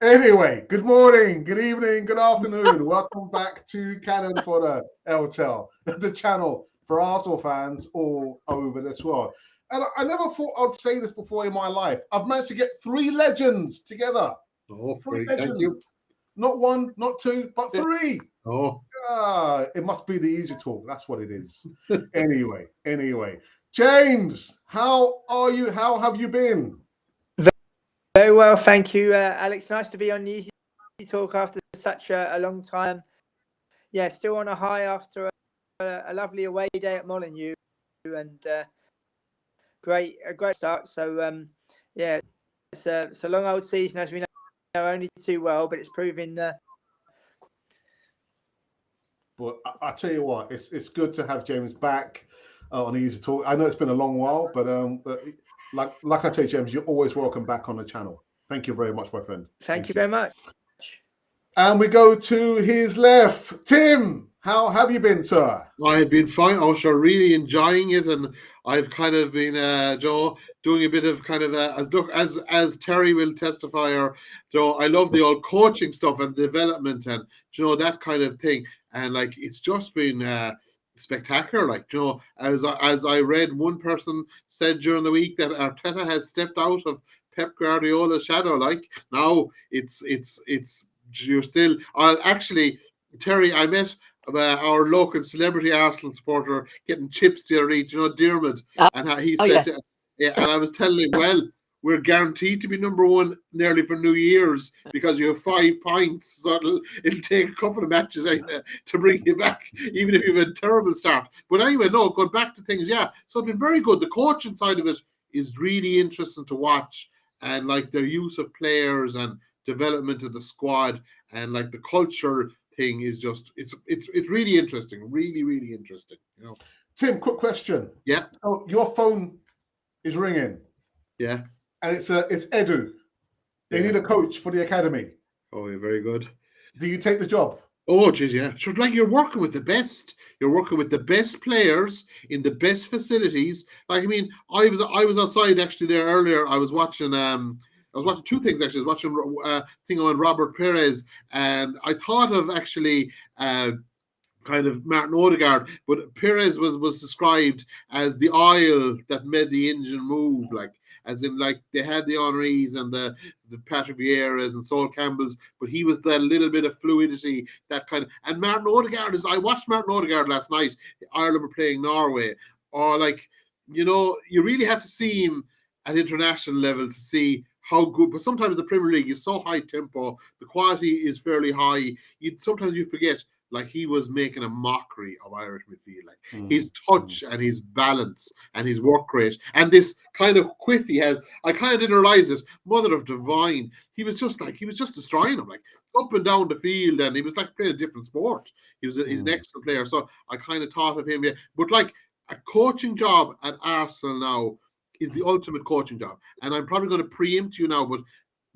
Anyway, good morning, good evening, good afternoon. Welcome back to Cannon for the LTEL, the channel for Arsenal fans all over this world. And I never thought I'd say this before in my life. I've managed to get three legends together. Oh, Three great. legends. Thank you. Not one, not two, but three. Oh, It must be the easy talk. That's what it is. Anyway. James, how are you? How have you been? Very well, thank you, Alex. Nice to be on the Easy Talk after such a long time. Yeah, still on a high after a lovely away day at Molineux, and a great start. So yeah, it's a long old season, as we know only too well, but it's proving. But I tell you what, it's good to have James back on Easy Talk. I know it's been a long while, but like I tell you, James, you're always welcome back on the channel. Thank you very much, my friend. Thank you very much. And we go to his left, Tim. How have you been, sir? I've been fine. I was really enjoying it, and I've kind of been, Joe, doing a bit of kind of as Terry will testify, or Joe, I love the old coaching stuff and development, and that kind of thing, and like it's just been spectacular. Like as I read, one person said during the week that Arteta has stepped out of Pep Guardiola's shadow. Like now, it's you're still. Actually, Terry, I met our local celebrity Arsenal supporter getting chips the other week, Dermot, and he said, and I was telling him, well, we're guaranteed to be number one nearly for New Year's because you have 5 points, so it'll take a couple of matches to bring you back, even if you have a terrible start. But anyway, no, going back to things, yeah. So it's been very good. The coaching side of it is really interesting to watch, and like their use of players and development of the squad, and like the culture thing is just it's really interesting, really interesting. Tim, quick question. Yeah. Oh, your phone is ringing. Yeah. And it's Edu. They need a coach for the academy. Oh, you're very good. Do you take the job? Oh, geez, yeah. Sure, like you're working with the best. You're working with the best players in the best facilities. Like, I mean, I was outside actually there earlier. I was watching two things actually. I was watching a thing on Robert Perez, and I thought of actually kind of Martin Odegaard, but Perez was described as the oil that made the engine move, like as in like they had the Henrys and the Patrick Vieiras and Sol Campbells, but he was that little bit of fluidity, that kind of. And Martin Odegaard I watched Martin Odegaard last night. Ireland were playing Norway, or like you really have to see him at international level to see how good. But sometimes the Premier League is so high tempo, the quality is fairly high. Sometimes you forget. Like he was making a mockery of Irish midfield, like his touch and his balance and his work rate and this kind of quiff he has. I kind of didn't realize it. Mother of Divine, he was just destroying him, like up and down the field, and he was like playing a different sport. He's an excellent player, so I kind of thought of him. Yeah, but like a coaching job at Arsenal now is the ultimate coaching job, and I'm probably going to preempt you now, but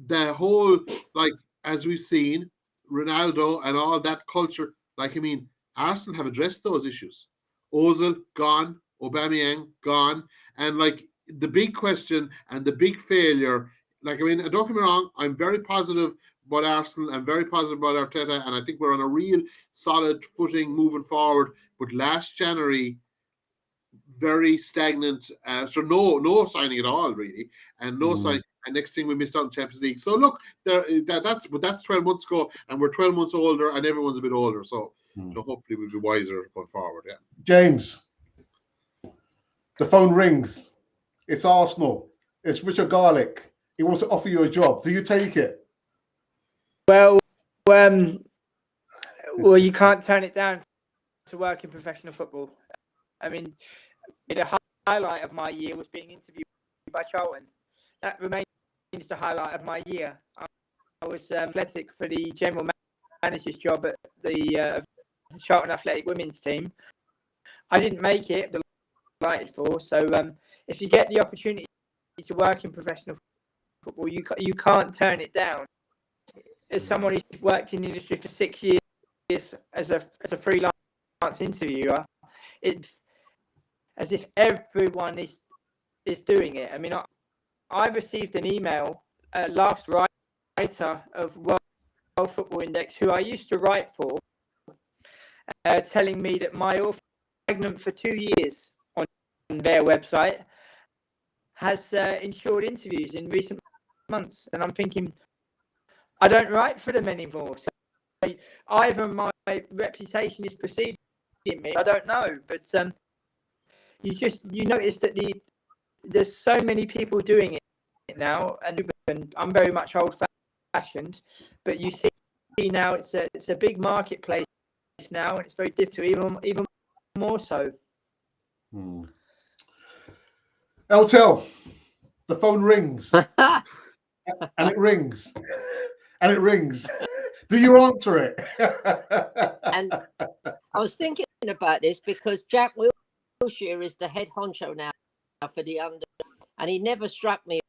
the whole like as we've seen Ronaldo and all that culture. Like, I mean, Arsenal have addressed those issues. Ozil, gone. Aubameyang, gone. And, like, the big question and the big failure, like, I mean, don't get me wrong, I'm very positive about Arsenal. I'm very positive about Arteta, and I think we're on a real solid footing moving forward. But last January, very stagnant. So no signing at all, really. And no sign. And next thing we missed out on Champions League. So look, that's 12 months ago, and we're 12 months older, and everyone's a bit older. So hopefully we'll be wiser going forward. Yeah. James, the phone rings. It's Arsenal. It's Richard Garlick. He wants to offer you a job. Do you take it? Well, you can't turn it down to work in professional football. I mean, the highlight of my year was being interviewed by Charlton. That remains the highlight of my year. I was athletic for the general manager's job at the Charlton Athletic women's team. I didn't make it, but delighted for. So if you get the opportunity to work in professional football, you can't turn it down. As someone who's worked in the industry for 6 years as a freelance interviewer, it's as if everyone is doing it. I mean, I received an email last writer of World Football Index, who I used to write for, telling me that my author, pregnant for 2 years on their website, has ensured interviews in recent months. And I'm thinking, I don't write for them anymore. So either my reputation is preceding me, I don't know. But you notice that there's so many people doing it now, and I'm very much old-fashioned. But you see now it's a big marketplace now, and it's very difficult, even more so. LTL, the phone rings, and it rings, and it rings. Do you answer it? And I was thinking about this because Jack Wilshere is the head honcho now for the under, and he never struck me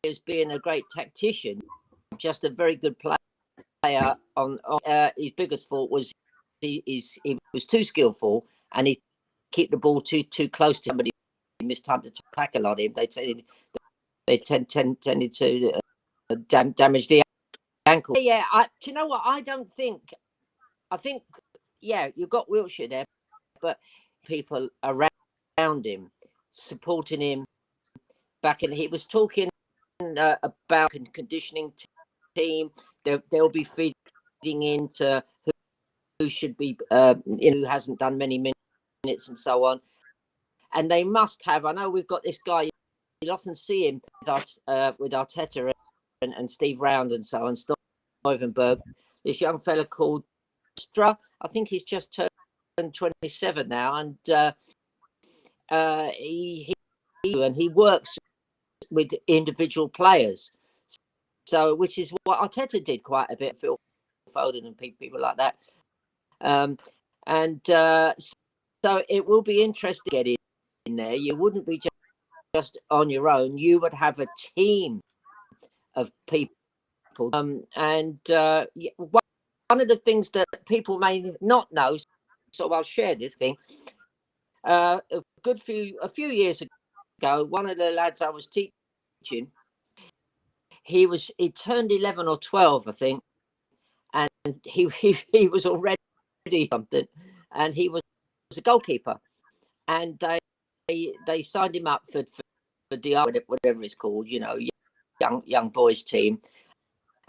as being a great tactician, just a very good player. His biggest fault was he was too skillful, and he kept the ball too close to somebody. He missed time to tackle on him. They tended to damage the ankle. Yeah, do you know what? I think, yeah, you've got Wilshere there, but people around him supporting him back in. He was talking about conditioning team. They'll be feeding into who should be, who hasn't done many minutes and so on. And they must have. I know we've got this guy. You'll often see him with Arteta and Steve Round and so on, Stuyvenberg. This young fella called Stra. I think he's just turned 27 now, and he works with individual players. So, which is what Arteta did quite a bit. Phil Foden and people like that. So it will be interesting to get in there. You wouldn't be just on your own. You would have a team of people. One of the things that people may not know, so I'll share this thing. A few years ago, one of the lads I was teaching, he turned 11 or 12, I think, and he was already something, and he was a goalkeeper, and they signed him up for DR, whatever it's called, young boys team,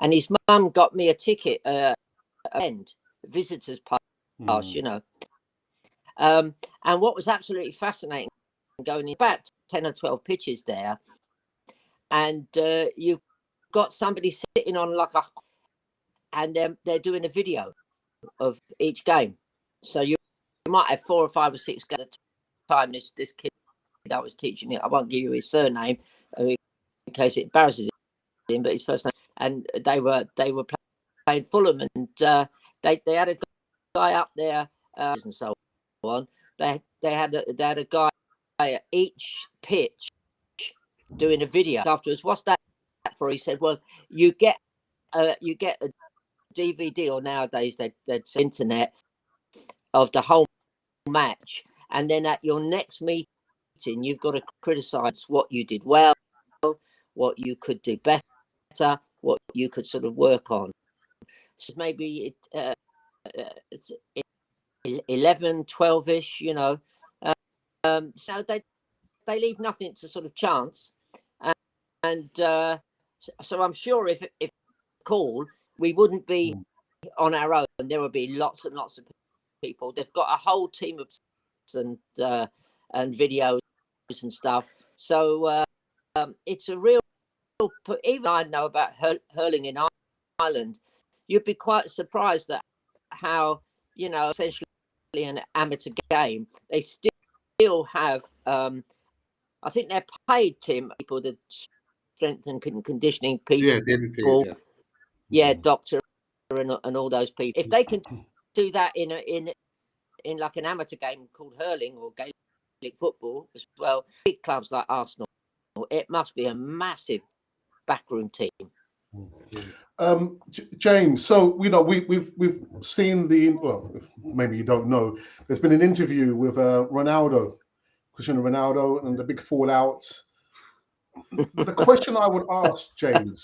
and his mum got me a ticket, visitors pass, and what was absolutely fascinating, going in about 10 or 12 pitches there, and you've got somebody sitting on and they're doing a video of each game, so you might have 4 or 5 or 6 at a time. This kid I was teaching, I won't give you his surname in case it embarrasses him, but his first name, and they were playing Fulham, and they had a guy up there and so on. They had a guy at each pitch doing a video afterwards. What's that for? He said, well, you get a DVD, or nowadays that's internet, of the whole match, and then at your next meeting you've got to criticize what you did well, what you could do better, what you could sort of work on. So maybe it's 11, 12ish, so they leave nothing to sort of chance, and so I'm sure if call, we wouldn't be on our own. There would be lots and lots of people. They've got a whole team of and videos and stuff. So it's a real. Even I know about hurling in Ireland. You'd be quite surprised at how, essentially an amateur game, they still have. I think they're paid, Tim, people, the strength and conditioning people. Yeah, doctor and all those people. If they can do that in like an amateur game called hurling or Gaelic football as well, big clubs like Arsenal, it must be a massive backroom team. James, so we've seen maybe you don't know, there's been an interview with Cristiano Ronaldo, and the big fallout. The question I would ask, James,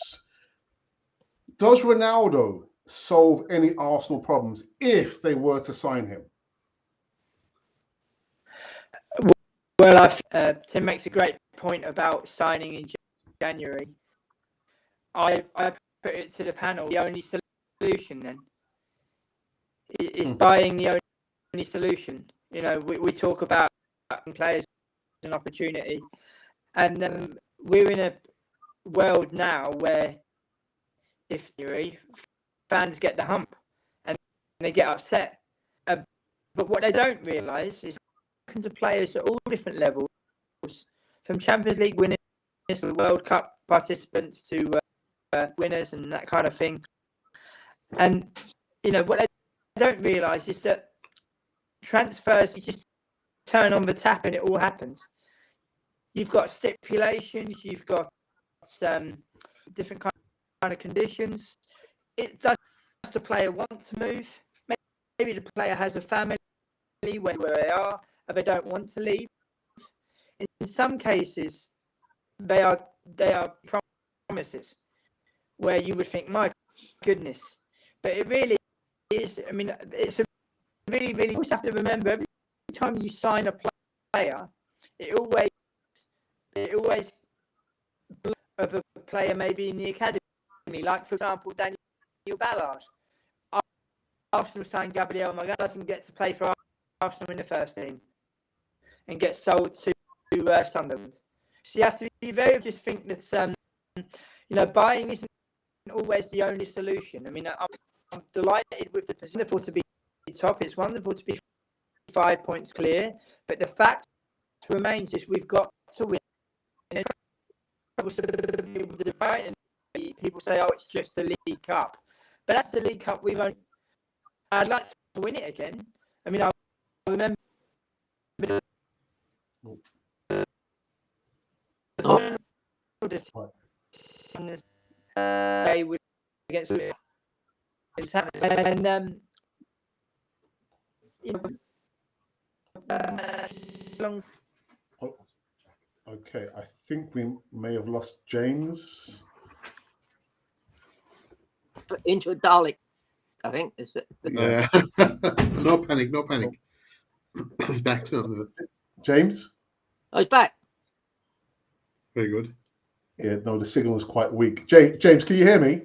Does Ronaldo solve any Arsenal problems if they were to sign him? Well, Tim makes a great point about signing in January. I put it to the panel. The only solution then is buying the only solution. You know, we talk about players as an opportunity, and we're in a world now where if fans get the hump and they get upset, but what they don't realise is to players at all different levels, from Champions League winners to World Cup participants to winners and that kind of thing. And you know what they don't realise is that transfers, you just turn on the tap and it all happens. You've got stipulations, you've got different kind of conditions. Does the player want to move? Maybe the player has a family where they are, and they don't want to leave. In some cases, they are promises where you would think, my goodness, but it really is. I mean, it's a really, really. You have to remember every time you sign a player, it always of a player maybe in the academy, like for example Daniel Ballard. Arsenal signed Gabriel, doesn't get to play for Arsenal in the first team and gets sold to Sunderland. So you have to be very just think that buying isn't always the only solution. I mean, I'm delighted with the position. Wonderful to be top. It's wonderful to be 5 points clear, but the fact remains is we've got to win. People say, "Oh, it's just the League Cup," but that's the League Cup we've only. I'd like to win it again. I mean, I remember against and Okay, I think we may have lost James. Into a Dalek, I think. Is it? Yeah. No panic. He's back to James? Oh, he's back. Very good. Yeah, no, the signal is quite weak. James, can you hear me?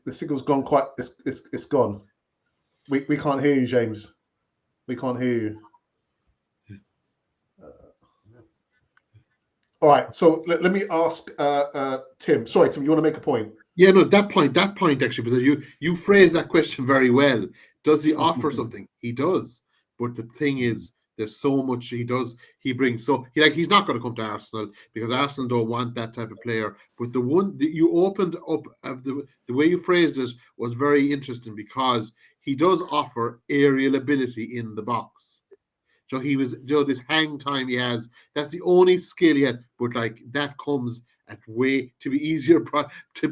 The signal's gone quite. It's gone. We can't hear you, James. We can't hear you. All right, so let me ask Tim. Sorry, Tim, you want to make a point? Yeah, no, that point actually, because you phrased that question very well. Does he offer something? He does, but the thing is, there's so much he does. He brings he's not going to come to Arsenal because Arsenal don't want that type of player. But the one that you opened up of the way you phrased it was very interesting because he does offer aerial ability in the box. So he was, this hang time he has, that's the only skill he had. But that comes at way to be easier.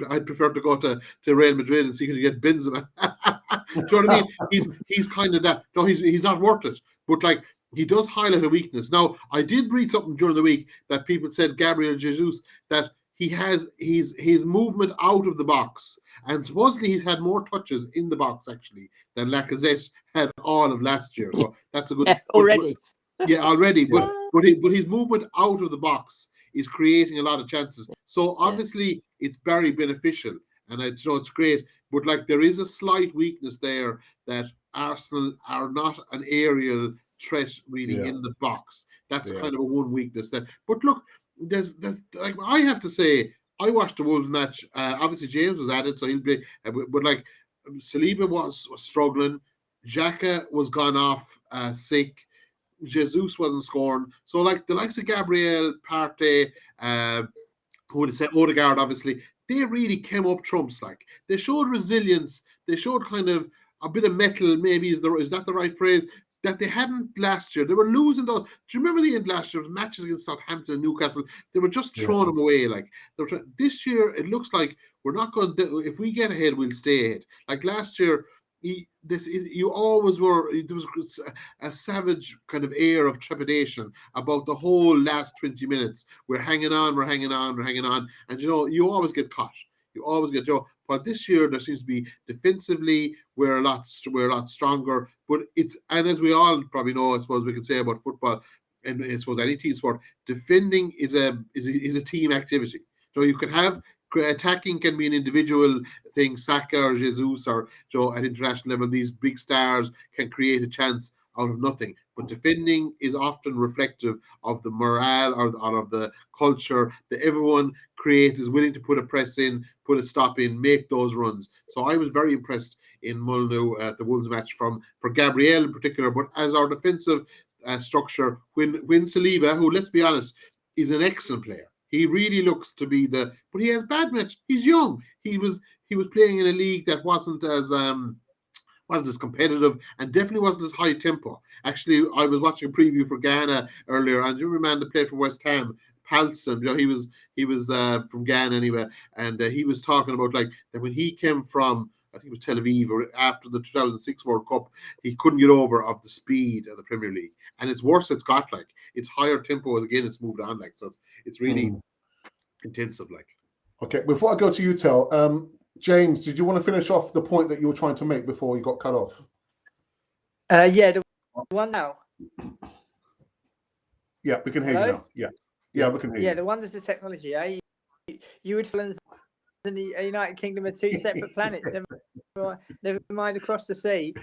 I'd prefer to go to Real Madrid and see who to get Benzema. Do you know what I mean? He's kind of that. No, he's not worth it. But he does highlight a weakness. Now, I did read something during the week that people said Gabriel Jesus, that he has his movement out of the box. And supposedly he's had more touches in the box actually than Lacazette had all of last year. So that's a good already. Already. But his movement out of the box is creating a lot of chances. So obviously it's very beneficial, and it's great. But there is a slight weakness there that Arsenal are not an aerial threat really in the box. That's kind of a one weakness there. But look, there's I have to say, I watched the Wolves match. Obviously James was at it, so he'll be. But Saliba was struggling. Xhaka was gone off sick. Jesus wasn't scoring. So the likes of Gabriel, Partey, who would have said Odegaard, obviously, they really came up trumps. They showed resilience. They showed kind of a bit of metal. Maybe is that the right phrase? That they hadn't last year. They were losing those. Do you remember the end last year? Matches against Southampton and Newcastle. They were just throwing them away. This year, it looks like we're not going to. If we get ahead, we'll stay ahead. Last year, you always were. There was a savage kind of air of trepidation about the whole last 20 minutes. We're hanging on, and you always get caught. You always get But this year there seems to be defensively we're a lot stronger. But and as we all probably know, I suppose we can say about football, and I suppose any team sport, defending is a team activity. So you can have attacking can be an individual thing. Saka or Jesus or Joe at international level, these big stars can create a chance out of nothing. But defending is often reflective of the morale or of the culture that everyone creates, is willing to put a press in, put a stop in, make those runs. So I was very impressed in Molyneux at the Wolves match for Gabriel in particular. But as our defensive structure, when Saliba, who, let's be honest, is an excellent player. He really looks to be but he has bad match. He's young. He was playing in a league that wasn't as competitive and definitely wasn't as high tempo. Actually, I was watching a preview for Ghana earlier, and you remember the player from West Ham, Palston. You know, he was from Ghana anyway, and he was talking about like that when he came from, I think it was Tel Aviv, or after the 2006 World Cup, he couldn't get over of the speed of the Premier League, and it's worse. It's got like it's higher tempo again. It's moved on like so. It's really intensive like. Okay, before I go to you, Tel, James, did you want to finish off the point that you were trying to make before you got cut off? Yeah, the one now. Yeah, we can hear you now. Yeah, we can hear you. Yeah, the wonders of technology. You would feel and the United Kingdom are two separate planets. Never mind across the sea.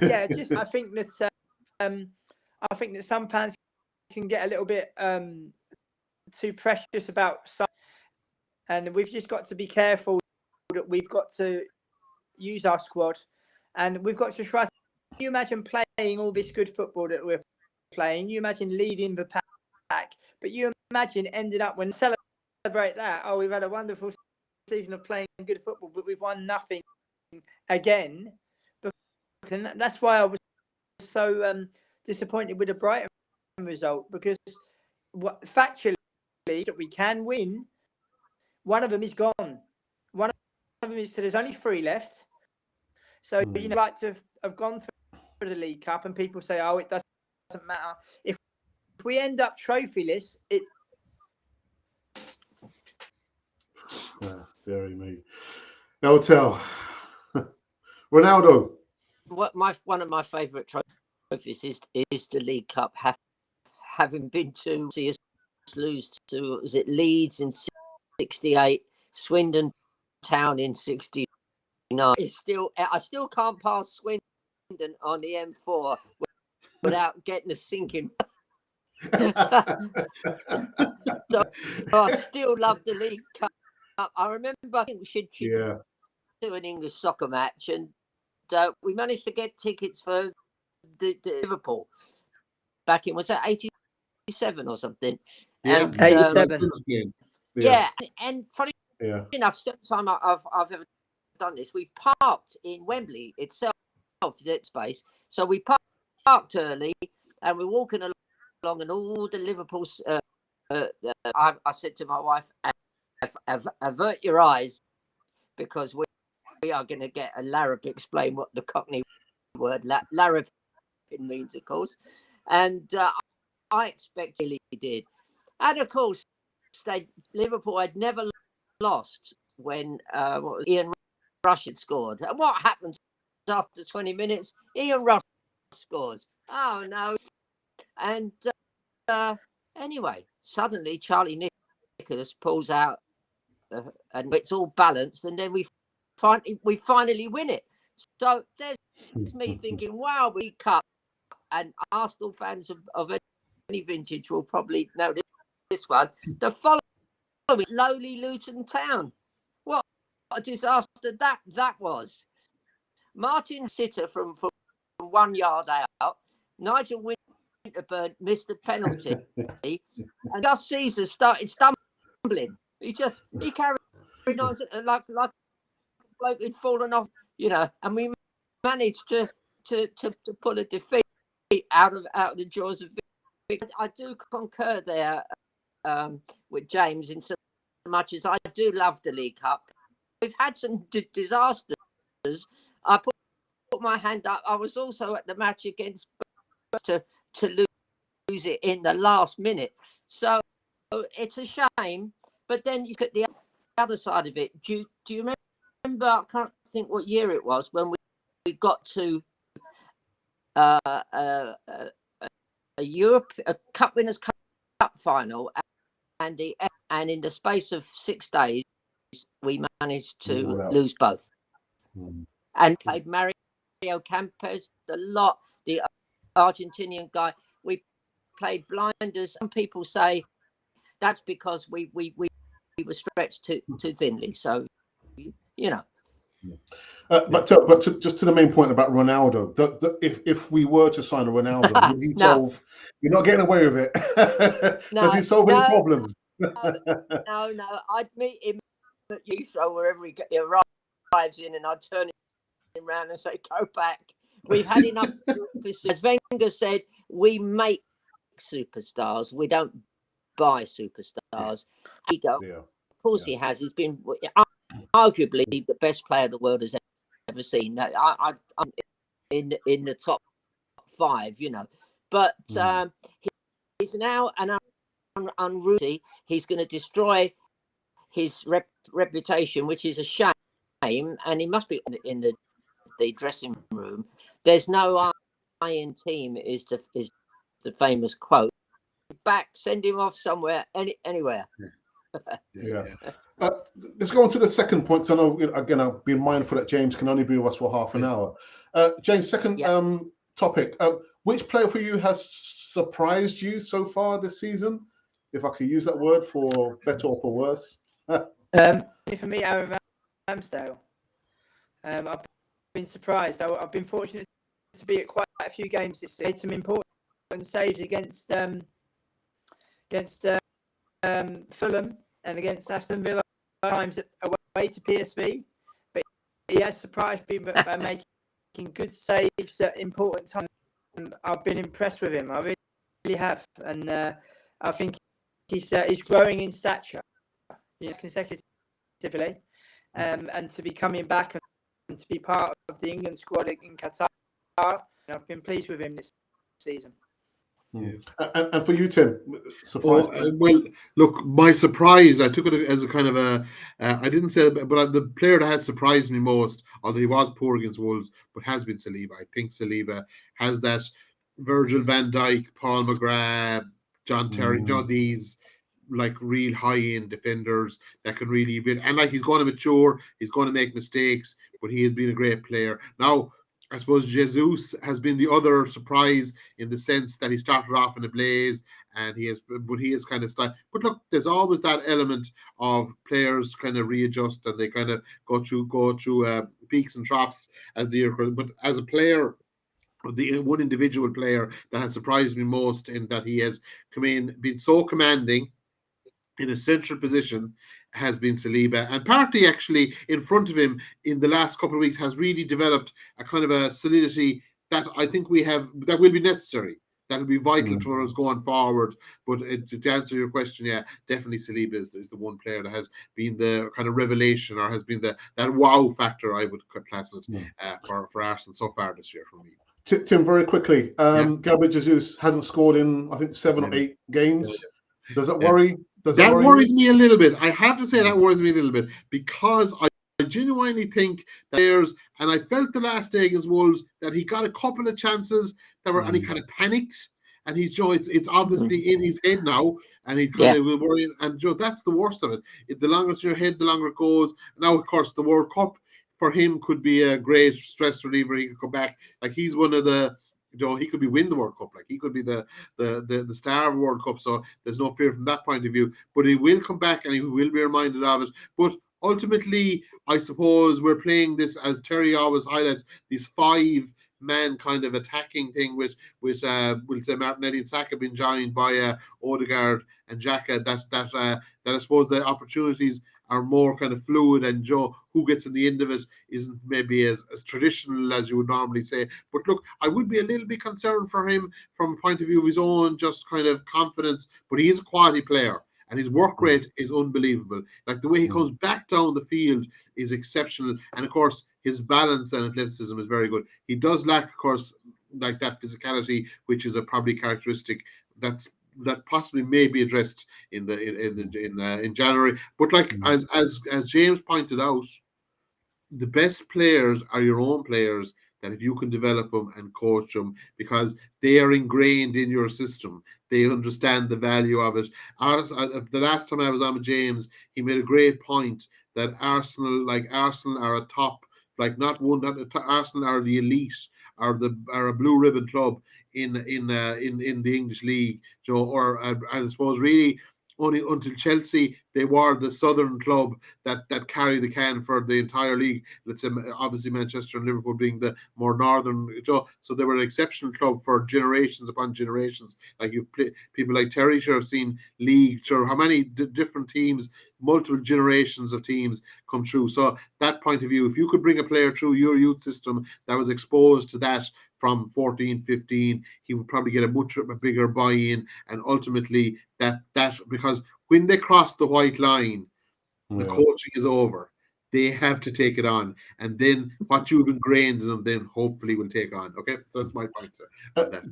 Yeah, just I think that some fans can get a little bit too precious about some, and we've just got to be careful that we've got to use our squad, and we've got to trust. Can you imagine playing all this good football that we're playing? You imagine leading the pack, but you imagine ending up when celebrate that. Oh, we've had a wonderful season of playing good football, but we've won nothing again. And that's why I was so disappointed with the Brighton result, because factually that we can win. One of them is gone. One of them is, so there's only 3 left. So you know, like to have gone for the League Cup, and people say, "Oh, it doesn't matter." If we end up trophyless, it. Dearie me. Now tell Ronaldo. One of my favourite trophies is the League Cup. Having been to see us lose to, was it Leeds in '68, Swindon Town in '69. I still can't pass Swindon on the M4 without getting a sinking. So I still love the League Cup. I remember we should do an English soccer match, and we managed to get tickets for the Liverpool back in, was that 87 or something? Yeah, and, 87. Yeah, and funny enough, second time I've ever done this, we parked in Wembley itself, that space. So we parked early, and we're walking along, and all the Liverpool's. I said to my wife, avert your eyes, because we are going to get a larrap explain what the Cockney word larrap means, of course. And I expected he did. And of course, Liverpool had never lost when Ian Rush had scored. And what happens after 20 minutes? Ian Rush scores. Oh, no. And anyway, suddenly Charlie Nicholas pulls out, and it's all balanced, and then we finally win it. So there's me thinking, wow, we cup, and Arsenal fans of any vintage will probably know this one. The following, lowly Luton Town. What a disaster that was. Martin Sitter from 1 yard out. Nigel Winterburn missed a penalty, and Gus Caesar started stumbling. He carried on like a bloke who'd fallen off, and we managed to pull a defeat out of the jaws of victory. I do concur there with James in so much as I do love the League Cup. We've had some disasters. I put my hand up. I was also at the match against Spurs to lose it in the last minute. So it's a shame. But then you look at the other side of it. Do you remember remember, I can't think what year it was, when we got to a Cup Winners' Cup final, and in the space of 6 days, we managed to lose both. And played Mario Campes a lot, the Argentinian guy. We played blinders. Some people say that's because we were stretched too thinly. So, you know. But just to the main point about Ronaldo, if we were to sign a Ronaldo, would he solve? You're not getting away with it. Does he solve any problems? No. I'd meet him at Heathrow wherever he arrives in, and I'd turn him around and say, "Go back. We've had enough." As Wenger said, we make superstars. We don't buy superstars. Of course, he has. He's been arguably the best player the world has ever seen. I'm in the top 5, you know. But he's now an unruly. He's going to destroy his reputation, which is a shame. And he must be in the dressing room. There's no iron team is the famous quote. Back, send him off somewhere, anywhere. Yeah. Let's go on to the second point. So I know, again, I've been mindful that James can only be with us for half an hour. James, second topic. Which player for you has surprised you so far this season? If I could use that word, for better or for worse. For me, Aaron Ramsdale. I've been surprised. I've been fortunate to be at quite a few games this season. Made some important saves against Fulham and against Aston Villa, times away to PSV. But he has surprised me by making good saves at important times. I've been impressed with him. I really have, and I think he's growing in stature, consecutively, and to be coming back and to be part of the England squad in Qatar. I've been pleased with him this season. And for you, Tim, surprise? Well, look, my surprise, I took it as a kind of a, I didn't say it, but the player that has surprised me most, although he was poor against Wolves, but has been Saliba. I think Saliba has that Virgil van Dijk, Paul McGrath, John Terry, these like real high-end defenders that can really be, and like he's going to mature, he's going to make mistakes, but he has been a great player. Now, I suppose Jesus has been the other surprise in the sense that he started off in a blaze, and he has kind of started. But look, there's always that element of players kind of readjust and they kind of go through peaks and troughs as the year goes. But as a player, the one individual player that has surprised me most in that he has come in, been so commanding in a central position, has been Saliba, and partly actually in front of him in the last couple of weeks has really developed a kind of a solidity that I think we have, that will be necessary, that will be vital for us going forward. But to answer your question, yeah, definitely Saliba is the one player that has been the kind of revelation, or has been that wow factor, I would class it, for Arsenal so far this year for me. Tim, very quickly, Gabriel Jesus hasn't scored in, I think, 7 or 8 games. Does that worry? That worries me a little bit. I have to say that worries me a little bit, because I genuinely think that and I felt the last day against Wolves that he got a couple of chances that were, and he kind of panicked, and he's it's obviously in his head now, and he kind of will worry, and that's the worst of it. The longer it's in your head, the longer it goes. Now, of course, the World Cup for him could be a great stress reliever. He could come back, like he's one of the, he could be win the World Cup, like he could be the star of the World Cup. So there's no fear from that point of view. But he will come back and he will be reminded of it. But ultimately, I suppose we're playing this, as Terry always highlights, these 5-man kind of attacking thing with we'll say Martinelli and Saka being joined by Odegaard and Xhaka. That I suppose the opportunities are more kind of fluid, and who gets in the end of it isn't maybe as traditional as you would normally say. But look, I would be a little bit concerned for him from a point of view of his own just kind of confidence, but he is a quality player and his work rate is unbelievable. Like the way he comes back down the field is exceptional, and of course his balance and athleticism is very good. He does lack, of course, like that physicality, which is a probably characteristic that possibly may be addressed in January. But like as James pointed out, the best players are your own players, that if you can develop them and coach them, because they are ingrained in your system, they understand the value of it. The last time I was on with James, he made a great point that Arsenal are a top, Arsenal are the elite, are a blue ribbon club in the English league, Joe. Or I suppose really only until Chelsea, they were the southern club that carry the can for the entire league. Let's say obviously Manchester and Liverpool being the more northern, so they were an exceptional club for generations upon generations. Like people like Terry sure have seen league, sure how many different teams, multiple generations of teams come through. So that point of view, if you could bring a player through your youth system that was exposed to that from 14, 15, he would probably get a bigger buy-in, and ultimately that because when they cross the white line, the coaching is over. They have to take it on, and then what you've ingrained in them, then hopefully will take on. Okay, so that's my point. Let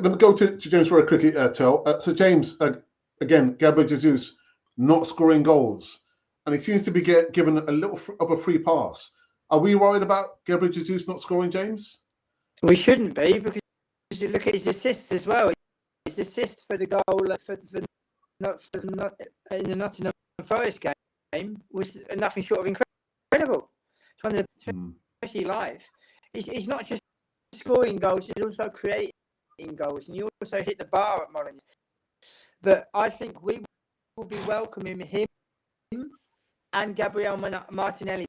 me go to James for a quick tell. So James, again, Gabriel Jesus not scoring goals, and he seems to be given a little of a free pass. Are we worried about Gabriel Jesus not scoring, James? We shouldn't be, because you look at his assists as well. His assist for the goal in the Nottingham Forest game was nothing short of incredible. It's one of the, especially live. He's not just scoring goals; he's also creating goals, and you also hit the bar at Molyneux. But I think we will be welcoming him and Gabriel Martinelli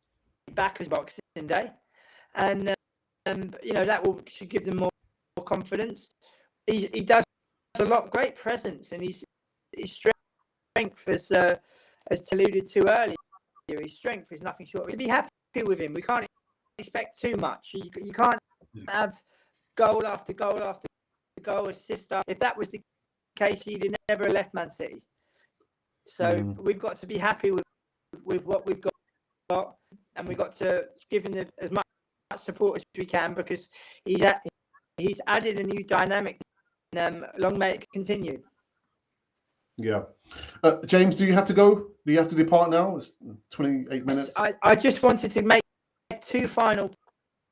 back as Boxing Day, and that should give them more confidence. He does a lot, great presence, and his strength, as alluded to earlier, his strength is nothing short. We'd be happy with him. We can't expect too much. You can't have goal after goal after goal, assist. If that was the case, he'd have never left Man City. So we've got to be happy with what we've got, and we've got to give him as much support as we can, because he's added a new dynamic. Long may it continue. Yeah. James, do you have to go? Do you have to depart now? It's 28 minutes. I just wanted to make two final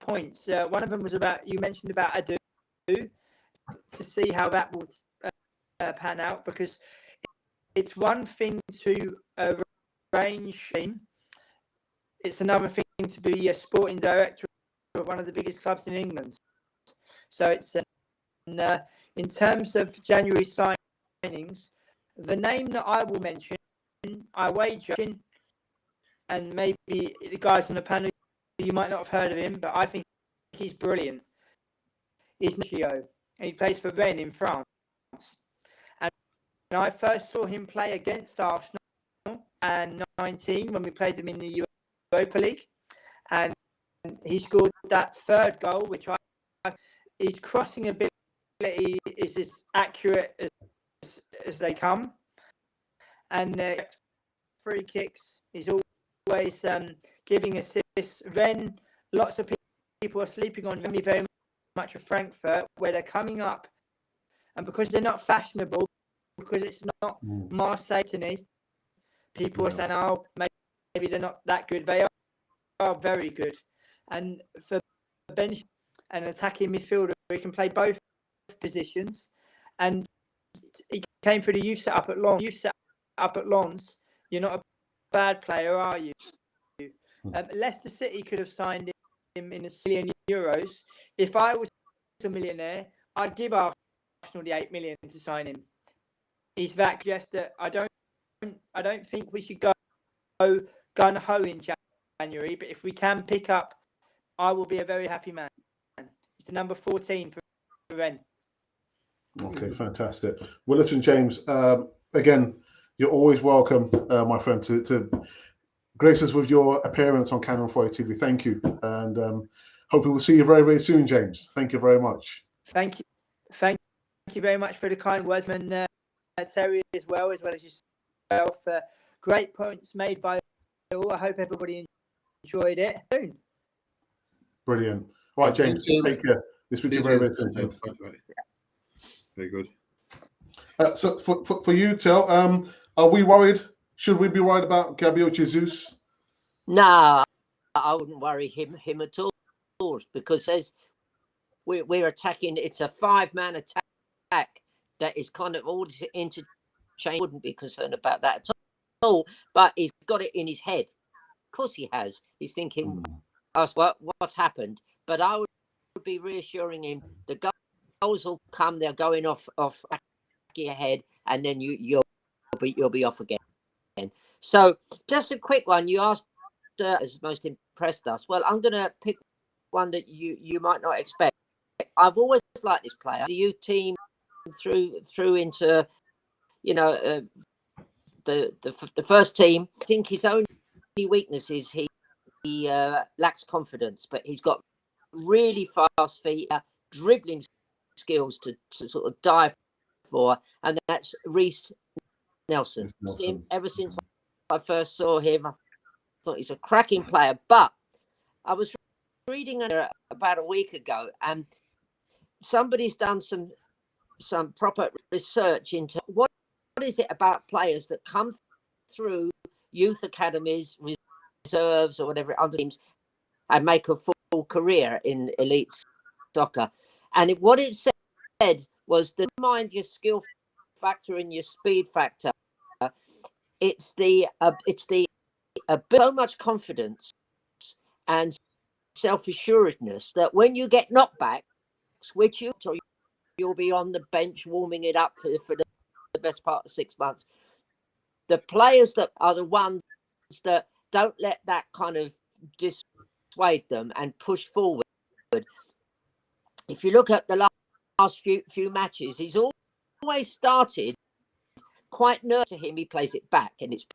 points. One of them was you mentioned about Adu, to see how that would pan out, because it's one thing to arrange him. It's another thing to be a sporting director of one of the biggest clubs in England. So it's in terms of January signings, the name that I will mention, I wager, and maybe the guys on the panel, you might not have heard of him, but I think he's brilliant, is Mykhaylo, and he plays for Rennes in France. And I first saw him play against Arsenal and 19 when we played them in the Europa League, and he scored that third goal, which his crossing ability is as accurate as they come, and free kicks. He's always giving assists. Rennes, lots of people are sleeping on Rennes very much of Frankfurt, where they're coming up, and because they're not fashionable, because it's not Marseille, people are saying, "Oh, maybe they're not that good." They are very good, and for bench and attacking midfielder, he can play both positions, and he came for the youth set up at Lens. You're not a bad player, are you? Leicester City could have signed him in €1 million. If I was a millionaire, I'd give Arsenal the 8 million to sign him. He's that gesture. I don't think we should go gun ho in January, but if we can pick up, I will be a very happy man. He's the number 14 for Rennes. Okay, fantastic. Well, listen, James, again, you're always welcome, my friend, to grace us with your appearance on Canon 4 TV. Thank you. And hopefully we'll see you very, very soon, James. Thank you very much. Thank you. Thank you very much for the kind words, and Terry as well as yourself. Great points made by all. I hope everybody enjoyed it. Soon. Brilliant. Right, James, take care. This will be very, very soon, James. Very good. So for you, Tel, are we worried? Should we be worried about Gabriel Jesus? No, I wouldn't worry him at all, because we're attacking. It's a 5-man attack that is kind of all interchange. Wouldn't be concerned about that at all. But he's got it in his head. Of course he has. He's thinking, what's happened? But I would be reassuring him. The goals will come. They're going off your head, and then you'll be off again. So just a quick one. You asked has most impressed us. Well, I'm going to pick one that you might not expect. I've always liked this player. The youth team through into the first team. I think his only weakness is he lacks confidence, but he's got really fast feet, dribbling skills to sort of dive for, and that's Reece Nelson. Ever since I first saw him, I thought he's a cracking player. But I was reading about a week ago, and somebody's done some proper research into what is it about players that come through youth academies, reserves, or whatever other teams, and make a full career in elite soccer. And what it said was that mind your skill factor and your speed factor. It's so much confidence and self-assuredness that when you get knockbacks, which you'll be on the bench warming it up for the best part of 6 months. The players that are the ones that don't let that kind of dissuade them and push forward. If you look at the last few matches, he's always started quite nervous to him. He plays it back, and it's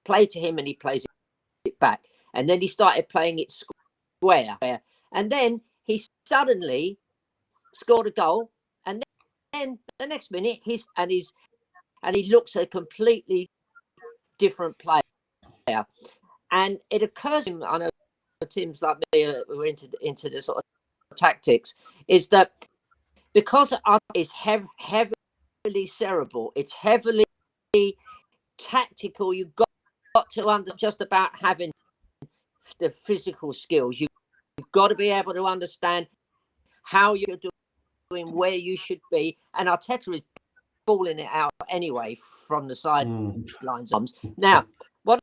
played to him, and he plays it back. And then he started playing it square, and then he suddenly scored a goal, and then the next minute he looks a completely different player. And it occurs to him, I know Tim's like me, we're into the sort of tactics, is that because it's heavily cerebral, it's heavily tactical. You've got to just about having the physical skills. You've got to be able to understand how you're doing, where you should be. And Arteta is balling it out anyway from the sidelines. Now, what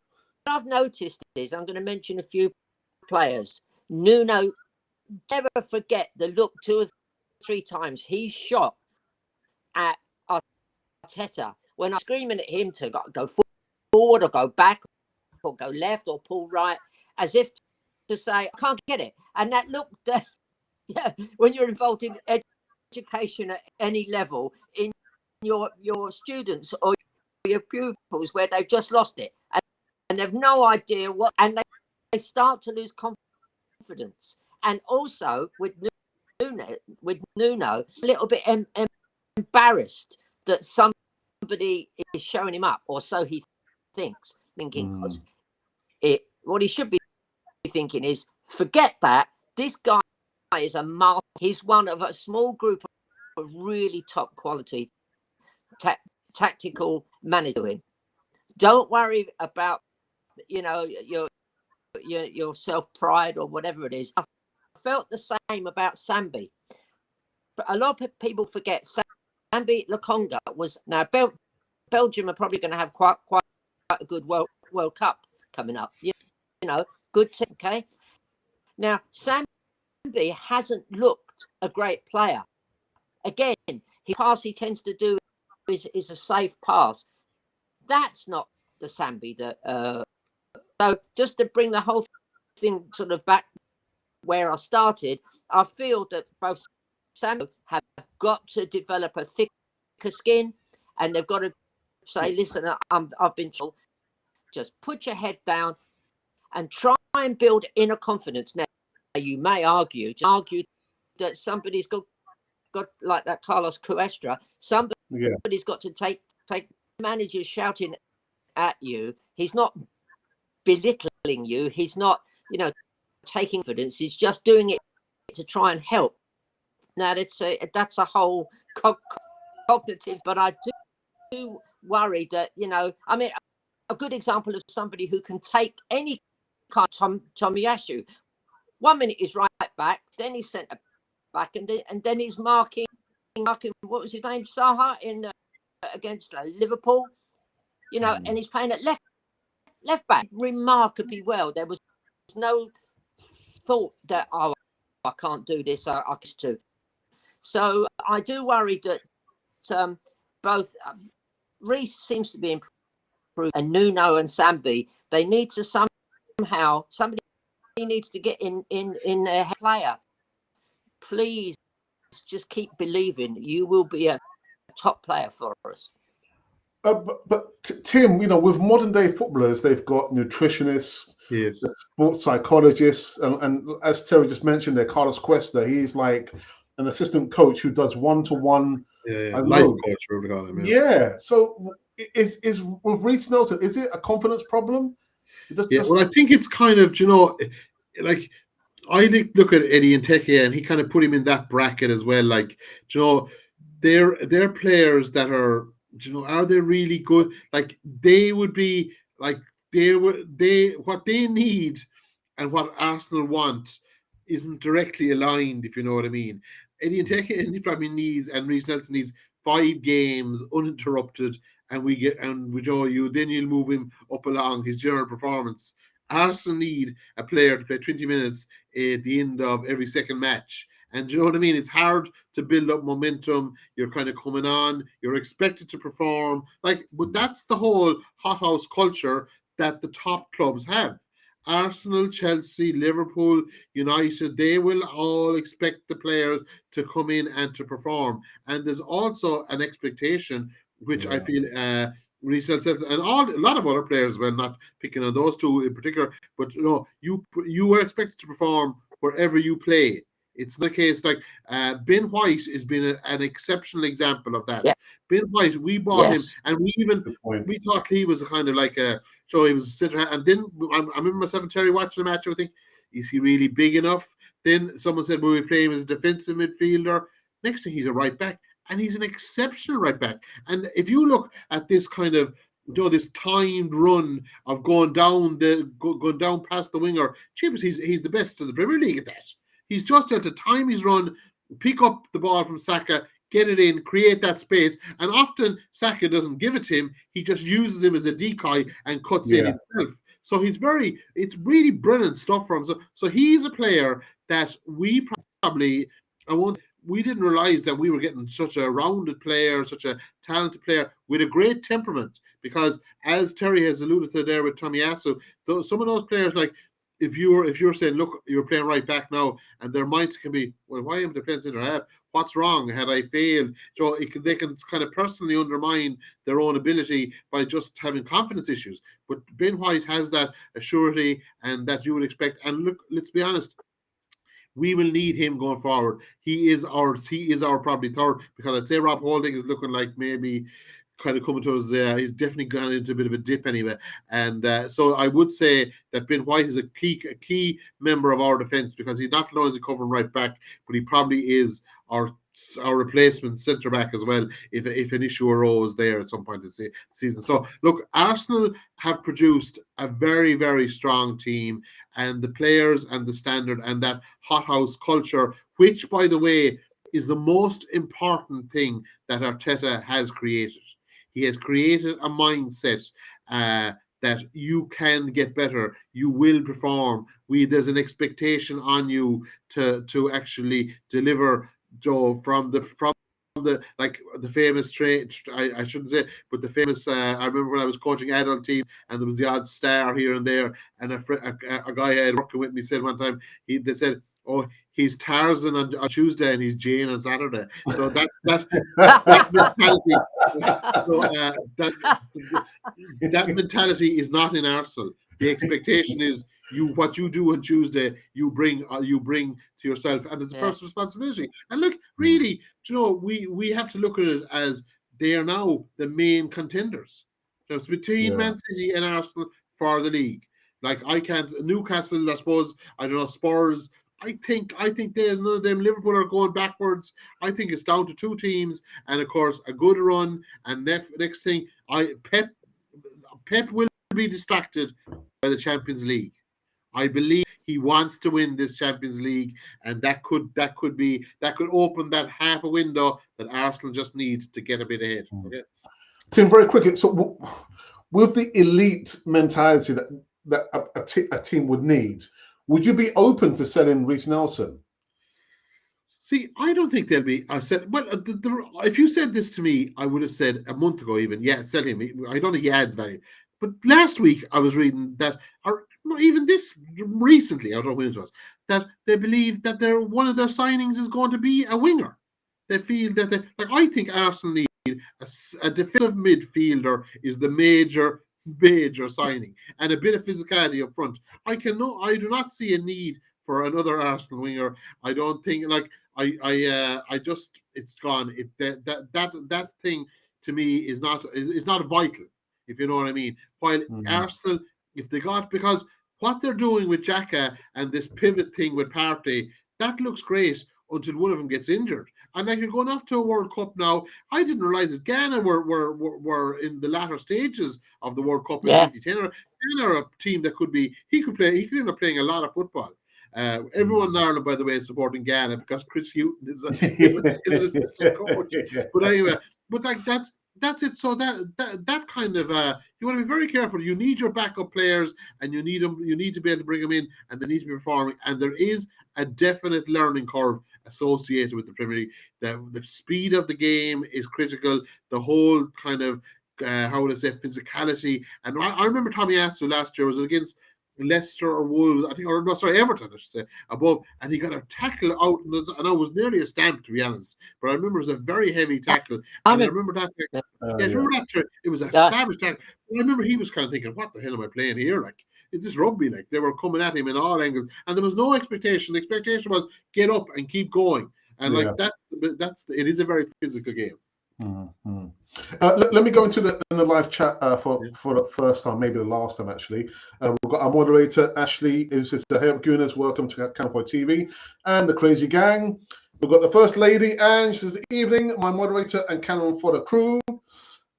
I've noticed is, I'm going to mention a few players. Nuno, never forget the look 2 or 3 times he shot at Arteta when I'm screaming at him to go forward or go back or go left or pull right, as if to say, I can't get it. And that look, when you're involved in education at any level, in your students or your pupils where they've just lost it and they've no idea what, and they start to lose confidence. And also with Nuno, a little bit embarrassed that somebody is showing him up, or so he thinking what he should be thinking is, forget that, this guy is a master. He's one of a small group of really top quality tactical managing. Don't worry about your self pride or whatever it is. I felt the same about Sambi, but a lot of people forget Sambi Lokonga was now Belgium are probably going to have quite a good World Cup coming up. Good team. Okay, now Sambi hasn't looked a great player. Again, his pass he tends to do is a safe pass. That's not the Sambi that. So just to bring the whole thing sort of back where I started, I feel that both Sambi have got to develop a thicker skin, and they've got to say, listen, I've been told, just put your head down and try and build inner confidence. Now, you may argue that somebody's got like that Carlos Cuestra, somebody's got to take managers shouting at you. He's not belittling you. He's not, taking confidence. He's just doing it to try and help. Now, that's a whole cognitive, but I do worry that, a good example of somebody who can take any Tomiyasu. 1 minute he's right back, then he's centre back, and then he's marking. What was his name? Saha against Liverpool. And he's playing at left back remarkably well. There was no thought that I can't do this. I can do. So I do worry that both Reece seems to be improved, and Nuno and Sambi, they need to somebody needs to get in their player. Please just keep believing. You will be a top player for us. But Tim, with modern day footballers, they've got nutritionists, Yes. sports psychologists, and as Terry just mentioned there, Carlos Cuesta, he's like an assistant coach who does one-to-one. Life coach, whatever we call him. Yeah. So is with Reece Nelson, is it a confidence problem? Well, I think it's kind of, like I look at Eddie Nketiah, and he kind of put him in that bracket as well. Like, they're players that are, are they really good? Like, they would be like what they need and what Arsenal want isn't directly aligned, if you know what I mean. Eddie Nketiah, he probably needs, and Reece Nelson needs 5 games uninterrupted, and then you'll move him up along his general performance. Arsenal need a player to play 20 minutes at the end of every second match. And do you know what I mean? It's hard to build up momentum. You're kind of coming on. You're expected to perform. But that's the whole hothouse culture that the top clubs have. Arsenal, Chelsea, Liverpool, United, they will all expect the players to come in and to perform. And there's also an expectation, which I feel Reece Nelson and a lot of other players, well, not picking on those two in particular, but you are expected to perform wherever you play. It's not a case like Ben White has been an exceptional example of that. Yeah. Ben White, we bought him, and we thought he was kind of like he was a sitter. And then I remember myself and Terry watching the match. I think, is he really big enough? Then someone said, will we play him as a defensive midfielder? Next thing, he's a right back, and he's an exceptional right back. And if you look at this kind of this timed run of going down past the winger, he's the best in the Premier League at that. He's just at the time his run, pick up the ball from Saka, get it in, create that space. And often Saka doesn't give it to him. He just uses him as a decoy and cuts in himself. So it's really brilliant stuff from him. So he's a player that we didn't realize that we were getting such a rounded player, such a talented player with a great temperament. Because as Terry has alluded to there with Tomiyasu, some of those players, like, if you're saying, look, you're playing right back now, and their minds can be, well, why am I playing center half? What's wrong? Had I failed? So they can kind of personally undermine their own ability by just having confidence issues. But Ben White has that assurity and that you would expect. And look, let's be honest, we will need him going forward. He is our probably third, because I'd say Rob Holding is looking like maybe kind of coming to us. He's definitely gone into a bit of a dip anyway, and so I would say that Ben White is a key member of our defence, because he's not only a covering right back, but he probably is our replacement centre back as well if an issue arose there at some point this season. So look, Arsenal have produced a very, very strong team, and the players and the standard and that hothouse culture, which, by the way, is the most important thing that Arteta has created. He has created a mindset that you can get better, you will perform. There's an expectation on you to actually deliver, from the like the famous trade. I shouldn't say, but the famous. I remember when I was coaching adult team, and there was the odd star here and there, and a guy I had working with me said one time, they said, "Oh, he's Tarzan on Tuesday and he's Jane on Saturday." So that mentality, that mentality is not in Arsenal. The expectation is what you do on Tuesday, you bring to yourself, and it's a personal responsibility. And look, really, we have to look at it as they are now the main contenders. So it's between Man City and Arsenal for the league. Like, Newcastle, I suppose, I don't know, Spurs. I think none of them. Liverpool are going backwards. I think it's down to 2 teams, and of course a good run. And next thing, Pep will be distracted by the Champions League. I believe he wants to win this Champions League, and that could open that half a window that Arsenal just need to get a bit ahead. Okay. Tim, very quickly. So, with the elite mentality that a team would need, would you be open to selling Reece Nelson? See, I don't think they'll be. I said, well, if you said this to me, I would have said a month ago, even, yeah, sell him. I don't think he adds value. But last week, I was reading that, or even this recently, I don't know when it was, that they believe that one of their signings is going to be a winger. They feel that I think Arsenal need a defensive midfielder is the major signing, and a bit of physicality up front. I do not see a need for another Arsenal winger. I don't think it's gone. That thing to me is not vital, if you know what I mean. While Arsenal, if they got, because what they're doing with Xhaka and this pivot thing with Partey, that looks great until one of them gets injured. And like, you're going off to a World Cup now. I didn't realize that Ghana were in the latter stages of the World Cup in 2010. Ghana are a team that he could end up playing a lot of football. Everyone in Ireland, by the way, is supporting Ghana because Chris Hughton is an assistant coach. But anyway, that's it. So that kind of you want to be very careful. You need your backup players, and you need them. You need to be able to bring them in, and they need to be performing. And there is a definite learning curve associated with the Premier League. The speed of the game is critical. The whole kind of how would I say, physicality. And I remember Tommy Asu last year, was it against Leicester or Wolves, I think, or no, sorry, Everton, I should say, above, and he got a tackle out, and it was nearly a stamp, to be honest. But I remember it was a very heavy tackle. I remember that. Remember that? It was a savage tackle. I remember he was kind of thinking, "What the hell am I playing here? Like, is this rugby?" Like, they were coming at him in all angles, and there was no expectation. The expectation was get up and keep going, and like it is a very physical game. Mm-hmm. Let me go into the live chat for the first time, maybe the last time actually. We've got our moderator Ashley, who says, "Hey, Gunners, welcome to Campo TV and the Crazy Gang." We've got the First Lady, and she says, "Evening, my moderator and canon for the crew."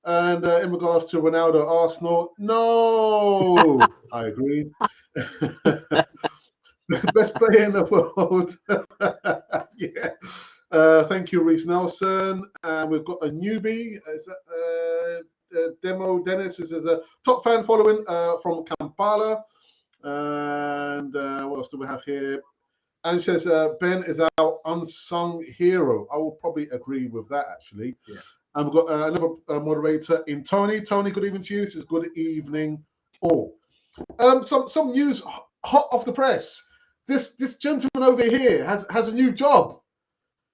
And in regards to Ronaldo, Arsenal, no, I agree. Best player in the world. Yeah. Thank you, Reece Nelson. We've got a newbie. Is that Demo Dennis? This is a top fan following from Kampala. And what else do we have here? And it says Ben is our unsung hero. I will probably agree with that, actually. Yeah. And we've got another moderator in Tony. Tony, good evening to you. It says good evening all. Some news hot off the press. This gentleman over here has a new job.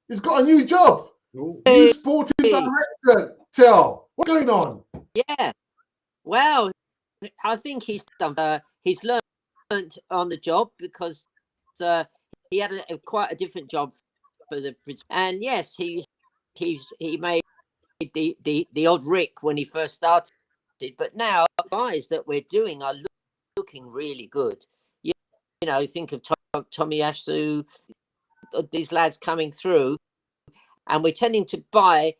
He's got a new job. New sporting director. What's going on? Yeah. Well, I think he's done. He's learned on the job because he had quite a different job for the. And yes, he made the odd Rick when he first started, but now the guys that we're doing are looking really good. You know, think of Tommy Asu, these lads coming through, and we're tending to buy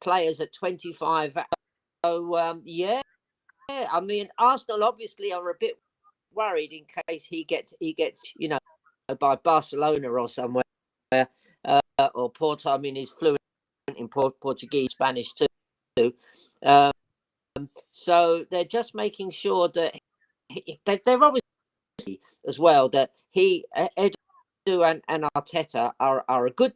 players at 25. So yeah, I mean, Arsenal obviously are a bit worried in case he gets by Barcelona or somewhere, or Porto. I mean, he's fluent in Portuguese, Spanish too. So they're just making sure that they're obviously as well that Edu and Arteta are a good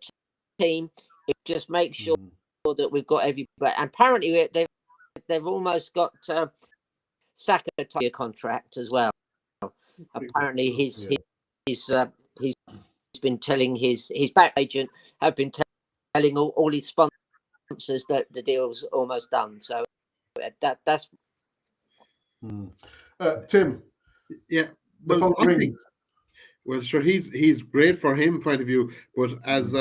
team. It just makes sure that we've got everybody. And apparently they've almost got Saka a contract as well. Apparently he's been telling his back agent have been telling all his sponsors that the deal's almost done. So that's Tim. Yeah. Well, Well, sure, he's great for him point of view, but as we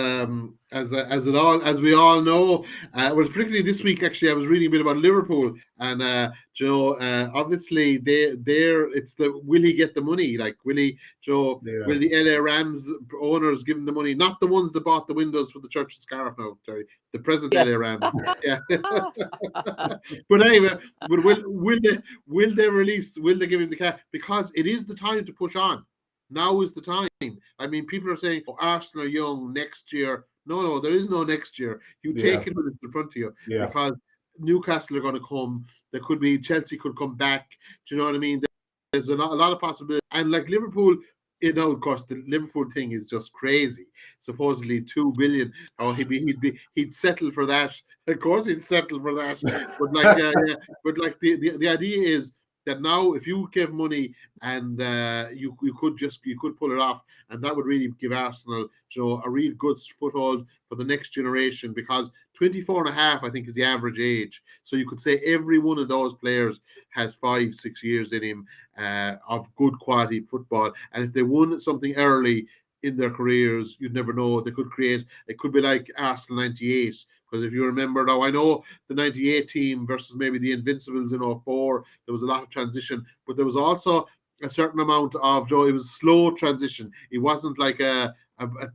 all know, well, particularly this week, actually, I was reading a bit about Liverpool, and obviously it's the will he get the money? Like, will he, Yeah. will the LA Rams owners give him the money? Not the ones that bought the windows for the church in Scariff now, Terry, the present Yeah. LA Rams, yeah. But anyway, but will they release? Will they give him the cash? Because it is the time to push on. Now is the time. I mean, people are saying, "Oh, Arsenal are young next year." No, there is no next year. You take it when it's in front of you, Yeah. because Newcastle are going to come. There could be Chelsea could come back. Do you know what I mean? There's a lot of possibilities. And like Liverpool, of course, the Liverpool thing is just crazy. Supposedly 2 billion. Oh, he'd settle for that. Of course, he'd settle for that. But like, yeah. But like the idea is that now, if you give money and you could pull it off, and that would really give Arsenal, a real good foothold for the next generation, because 24 and a half, I think, is the average age. So you could say every one of those players has 5-6 years in him of good quality football, and if they won something early in their careers, you'd never know. They could create, it could be like Arsenal 98, because if you remember now, I know the 98 team versus maybe the Invincibles in 04, there was a lot of transition, but there was also a certain amount of, it was slow transition. It wasn't like a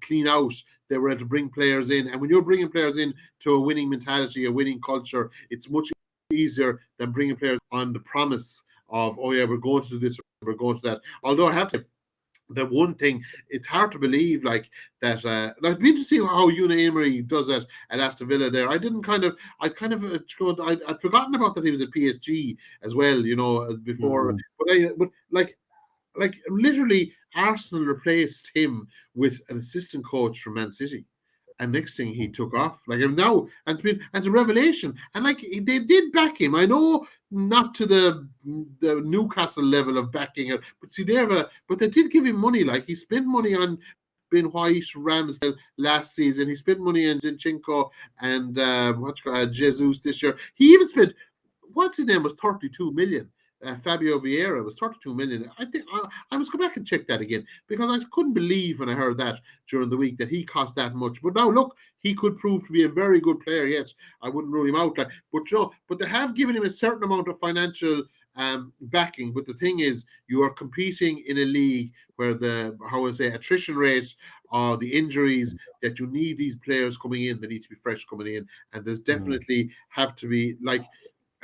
clean out. They were able to bring players in, and when you're bringing players in to a winning mentality, a winning culture, it's much easier than bringing players on the promise of, oh yeah, we're going to do this, we're going to that. Although I have to, the one thing, it's hard to believe like that. I'd be interested to see how Unai Emery does it at Aston Villa. There, I'd forgotten about that he was at PSG as well. Before, but like literally, Arsenal replaced him with an assistant coach from Man City. And next thing, he took off. Like, now, and it's a revelation. And like, they did back him. I know, not to the Newcastle level of backing it, but see, but they did give him money. Like, he spent money on Ben White, Ramsdale last season. He spent money on Zinchenko and Jesus this year. He even spent, what's his name, was 32 million. Fabio Vieira was 32 million. I think I must go back and check that again, because I couldn't believe when I heard that during the week that he cost that much. But now look, he could prove to be a very good player. Yes, I wouldn't rule him out. But they have given him a certain amount of financial backing. But the thing is, you are competing in a league where the attrition rates, or the injuries, that you need these players coming in. They need to be fresh coming in, and there's definitely have to be like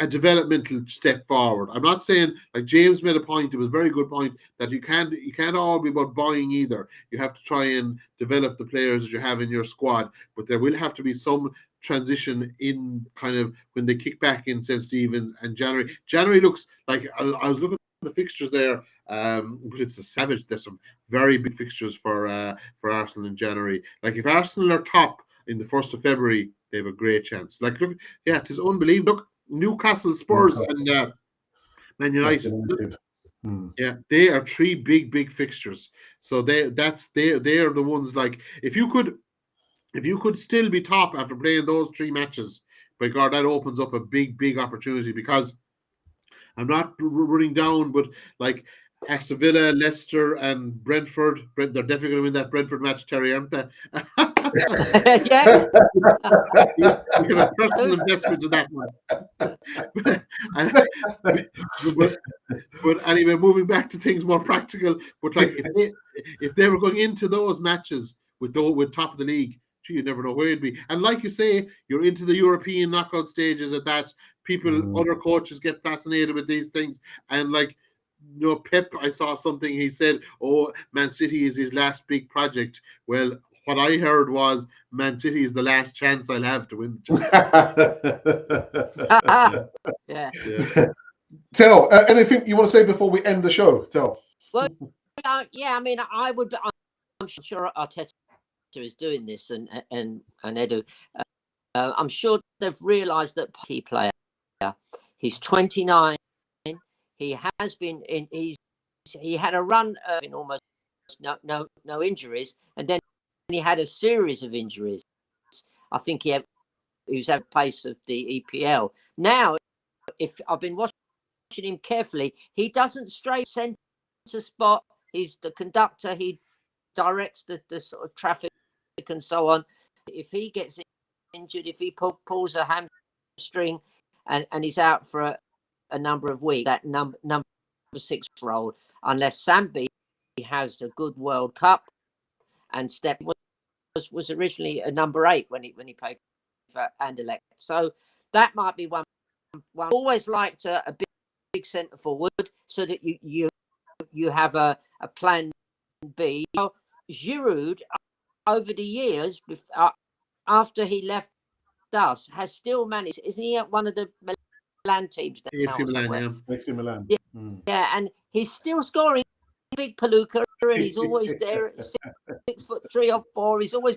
a developmental step forward. I'm not saying, like James made a point, it was a very good point, that you can't all be about buying either. You have to try and develop the players that you have in your squad, but there will have to be some transition in kind of when they kick back in St. Stephen's and January. January looks like, I was looking at the fixtures there, but it's a savage. There's some very big fixtures for Arsenal in January. Like, if Arsenal are top in the 1st of February, they have a great chance. Like, look, yeah, it is unbelievable. Look, Newcastle, Spurs, and Man United. Yeah, they are 3 big fixtures. So they are the ones. Like, if you could still be top after playing those 3 matches, by God, that opens up a big opportunity. Because I'm not running down, but like Aston Villa, Leicester, and Brentford, they're definitely going to win that Brentford match, Terry, aren't they? Yeah. You have a personal investment in that one. But anyway, moving back to things more practical. But like, if they were going into those matches with top of the league, you never know where it'd be. And like you say, you're into the European knockout stages at that. People, other coaches get fascinated with these things. And like, Pep, I saw something, he said, oh, Man City is his last big project. Well, what I heard was Man City is the last chance I'll have to win the Yeah. Tell, anything you want to say before we end the show? Tell. Well, yeah, I mean, I'm sure Arteta is doing this, and Edu. I'm sure they've realised that key player. He's 29. He has been in. He had a run in almost no injuries, and then he had a series of injuries. I think he was at the pace of the EPL. Now, if I've been watching him carefully, he doesn't stray centre spot. He's the conductor. He directs the sort of traffic and so on. If he gets injured, if he pulls a hamstring and he's out for a number of weeks, that number 6 role, unless Sambi has a good World Cup, and Step was originally a number 8 when he played for Anderlecht. So that might be one. Always liked a big centre forward so that you have a plan B. Giroud, over the years, after he left us, has still managed. Isn't he at one of the Milan teams now? AC Milan, AC Milan. Yeah. Yeah, and he's still scoring. Big Palooka, and he's always there. 6'3" or 4. He's always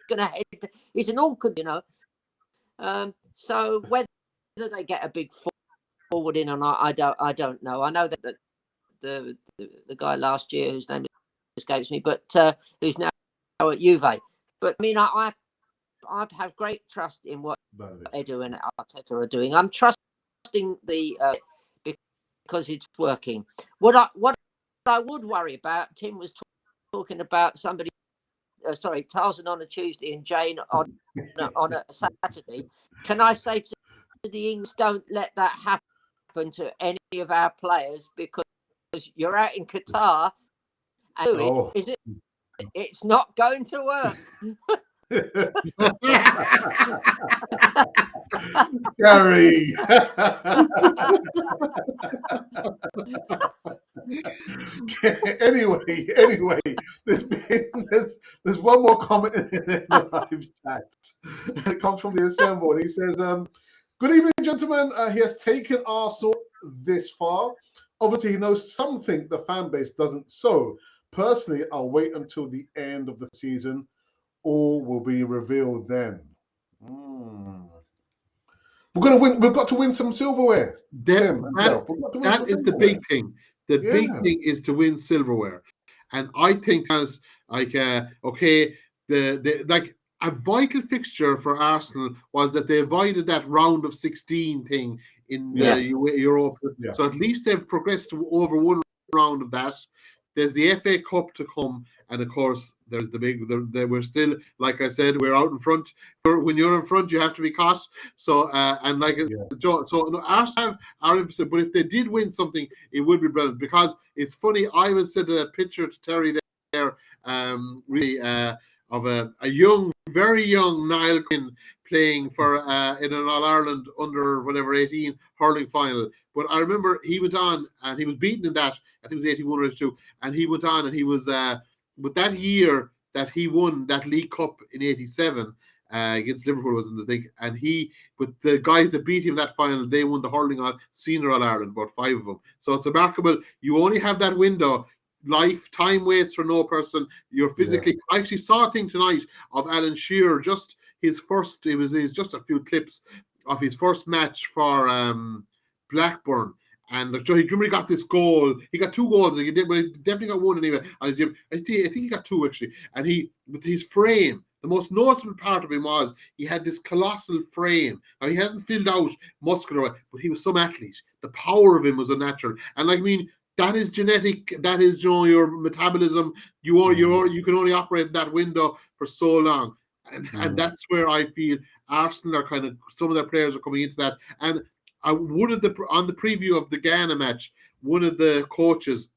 going to head. He's an awkward, So whether they get a big forward in or not, I don't know. I know that the guy last year, whose name escapes me, but who's now at Juve. But I mean, I have great trust in what Edu and Arteta are doing. I'm trusting because it's working. What I would worry about, Tim was talking about somebody, Tarzan on a Tuesday and Jane on a Saturday. Can I say to the Ings, don't let that happen to any of our players, because you're out in Qatar and it's not going to work. Gary. anyway, there's one more comment in the live chat. It comes from the Assemble, and he says, "Good evening, gentlemen. He has taken Arsenal this far. Obviously, he knows something the fan base doesn't. So, personally, I'll wait until the end of the season. All will be revealed then." We're gonna win. We've got to win some silverware. That is the big thing. The big thing is to win silverware, and I think as the a vital fixture for Arsenal was that they avoided that round of 16 thing in Europe. Yeah. So at least they've progressed to over one round of that. There's the FA Cup to come, and of course, there's the big. We're still, like I said, we're out in front. When you're in front, you have to be caught. So, Arsenal are interested. But if they did win something, it would be brilliant, because it's funny. I was sent a picture to Terry there, of a young, very young Niall Quinn playing for in an All Ireland under 18 hurling final. But I remember he went on and he was beaten in that. I think it was 81 or 82, and he went on and he was. But that year that he won that League Cup in '87 against Liverpool, wasn't, I think, and with the guys that beat him that final, they won the hurling on Senior All Ireland, about 5 of them. So it's remarkable. You only have that window. Time waits for no person. You're physically. Yeah. I actually saw a thing tonight of Alan Shearer, just his first. It was just a few clips of his first match for Blackburn. And he got this goal. He got 2 goals. He definitely got one anyway. I think he got 2 actually. And with his frame, the most noticeable part of him was he had this colossal frame. Now, he hadn't filled out muscular, but he was some athlete. The power of him was unnatural. And that is genetic. That is, your metabolism. You can only operate in that window for so long. And that's where I feel Arsenal are kind of, some of their players are coming into that. And on the preview of the Ghana match, one of the coaches,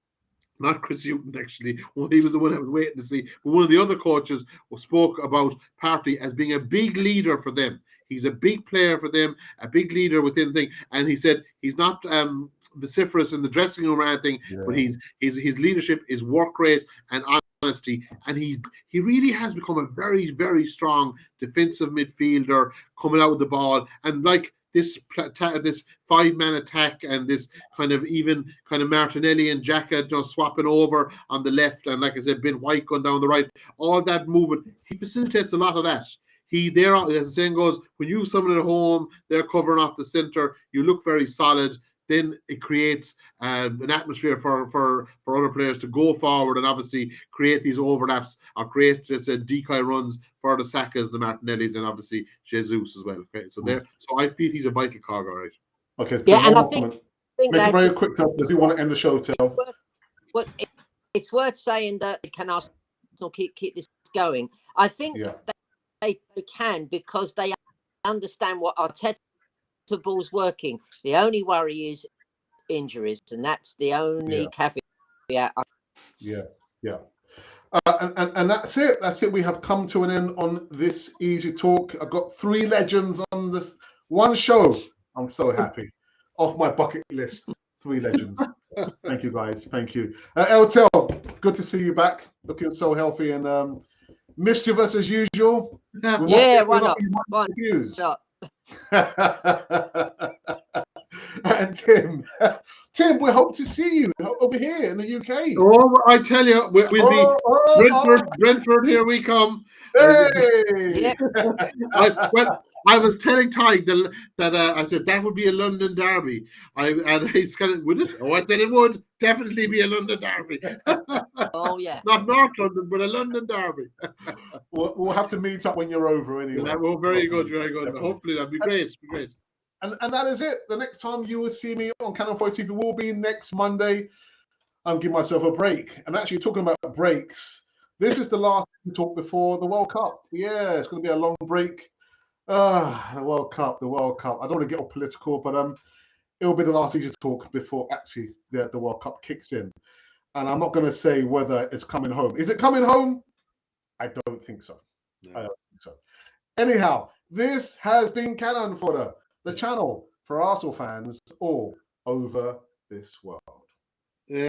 not Chris Hughton actually, he was the one I was waiting to see, but one of the other coaches spoke about Partey as being a big leader for them. He's a big player for them, a big leader within the thing. And he said he's not vociferous in the dressing room or anything, but his leadership is work rate and honesty. And he really has become a very, very strong defensive midfielder coming out with the ball. And this 5-man attack and this kind of Martinelli and Xhaka just swapping over on the left, and like I said, Ben White going down the right, all that movement, he facilitates a lot of that. As the saying goes, when you have someone at home, they're covering off the centre, you look very solid, then it creates an atmosphere for other players to go forward and obviously create these overlaps or create decoy runs for the Sakas, the Martinellis, and obviously Jesus as well. Okay, so I feel he's a vital cog, all right. Okay, and I think make it very quick, if you want to end the show, Till. It's worth saying that can Arsenal keep this going. I think Yeah. they can, because they understand what Arteta ball's working. The only worry is injuries, and that's the only caveat. Yeah. And that's it. That's it. We have come to an end on this Easy Talk. I've got 3 legends on this one show. I'm so happy. Off my bucket list, 3 legends. Thank you, guys. Thank you. LTL, good to see you back. Looking so healthy and mischievous as usual. Yeah, why not? And Tim, we hope to see you over here in the UK. Oh, I tell you, we'll be Brentford. Here we come. Hey! I was telling Ty that I said that would be a London derby. And he's kind of, would it? Oh, I said it would definitely be a London derby. Oh yeah, not North London, but a London derby. We'll have to meet up when you're over anyway. Yeah, well, very good, very good. Definitely. Hopefully that'd be great. And that is it. The next time you will see me on Canon 4 TV will be next Monday. I'm giving myself a break. And actually, talking about breaks, this is the last talk before the World Cup. Yeah, it's going to be a long break. The World Cup. I don't want to get all political, but it'll be the last Easy Talk before actually the World Cup kicks in. And I'm not going to say whether it's coming home. Is it coming home? I don't think so. No. I don't think so. Anyhow, this has been Canon Fodder, the channel for Arsenal fans all over this world.